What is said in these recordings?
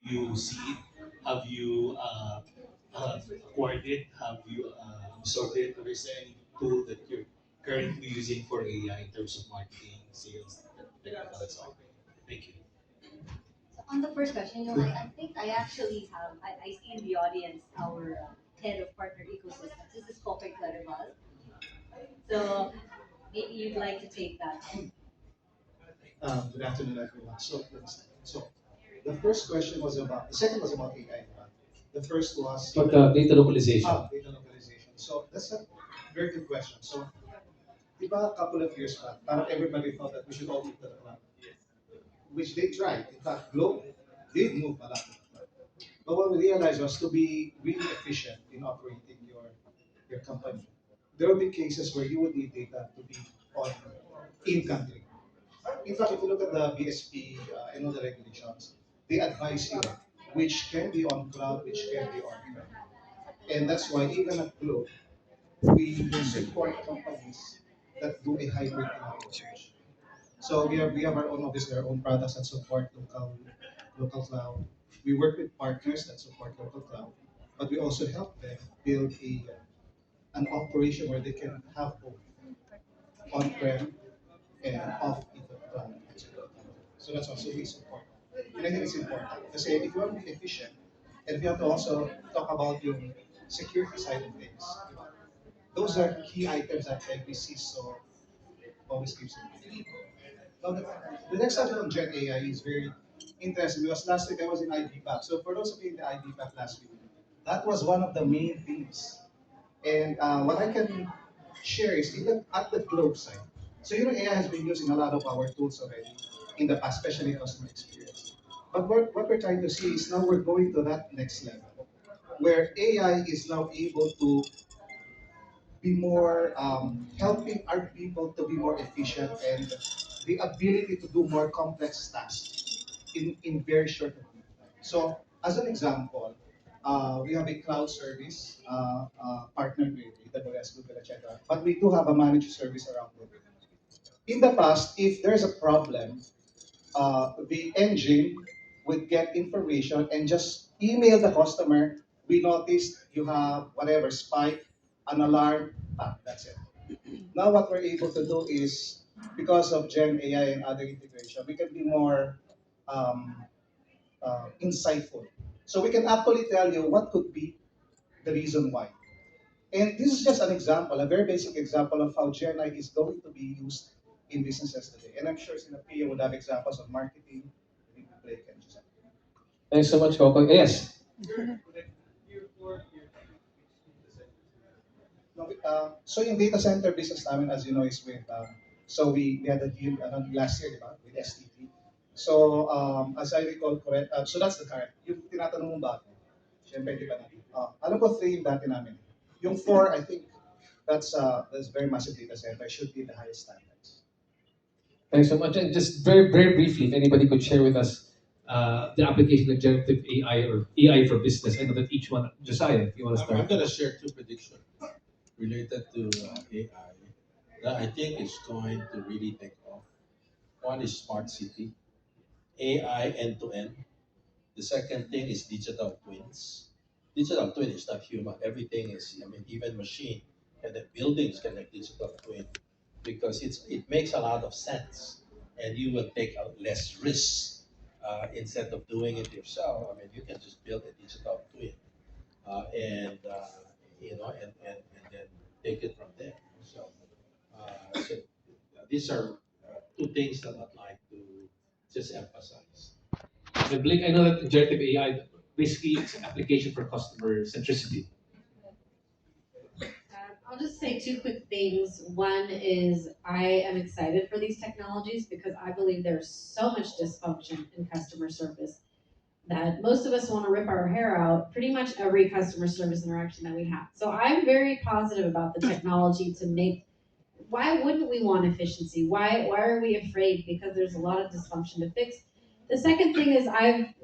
you see it? Have you acquired it? Have you absorbed it? Or is there any tool that you're currently using for AI in terms of marketing, sales, that's all? Thank you. So on the first question, I think I actually have, I see in the audience our head of partner ecosystems. This is Pope Claribal. So maybe you'd like to take that. Good afternoon, everyone. So the first question was about, the second was about AI. The first was But data localization. data localization. So that's a very good question. So, di ba, a couple of years back, parang everybody thought that we should all move to the cloud, which they tried. In fact, Globe did move a lot to the cloud. But what we realized was to be really efficient in operating your company, there will be cases where you would need data to be on in country. In fact, if you look at the BSP and all the regulations, they advise you which can be on cloud, which can be on prem. And that's why even at Globe, we support companies that do a hybrid cloud approach. So we have our own, obviously, our own products that support local cloud. We work with partners that support local cloud, but we also help them build an operation where they can have both on-prem and off in the cloud. So that's also really important. And I think it's important. Because if you want to be efficient, and if you have to also talk about your security side of things, those are key items that every CISO always keeps in mind. Now, the next subject on Gen AI is very interesting because last week I was in IBPAC. So for those of you in the IBPAC last week, that was one of the main themes. And what I can share is even at the Globe side. So AI has been used in a lot of our tools already in the past, especially customer experience. But what we're trying to see is now we're going to that next level, where AI is now able to be more helping our people to be more efficient and the ability to do more complex tasks in very short amount of time. So, as an example, we have a cloud service partnered with AWS, Google, etc. But we do have a managed service around it. In the past, if there's a problem, the engine would get information and just email the customer. We noticed you have whatever spike, an alarm, that's it. Now what we're able to do is because of Gen AI and other integration, we can be more um, insightful. So we can actually tell you what could be the reason why. And this is just an example, a very basic example of how Gen AI is going to be used in businesses today. And I'm sure Sinapia would have examples of marketing, Blake and Giselle. Thanks so much, Coco. Yes. No, so yung data center business namin, as you know, is with, so we had a deal last year, di ba, with STT. So as I recall correct, so that's the current. Yung tinatanong mo ba, syempre di ba natin. Alam ko three yung dati namin. Yung four, I think that's very massive data center, should be the highest standards. Thanks so much. And just very, very briefly, if anybody could share with us the application of generative AI or AI for business. I know that each one, Josiah, if you want to I'm start. going to share two predictions related to AI that I think is going to really take off. One is smart city, AI end to end. The second thing is digital twins. Digital twin is not human. Everything is, I mean, even machine and the buildings can have digital twin because it makes a lot of sense and you will take a less risk instead of doing it yourself. I mean, you can just build a digital twin and and then take it from there. So these are two things that I'd like to just emphasize. And Blake, I know that generative AI basically it's an application for customer centricity. I'll just say two quick things. One is I am excited for these technologies because I believe there's so much dysfunction in customer service that most of us want to rip our hair out pretty much every customer service interaction that we have. So I'm very positive about the technology to make. Why wouldn't we want efficiency? Why are we afraid? Because there's a lot of dysfunction to fix. The second thing is I'm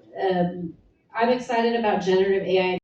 excited about generative AI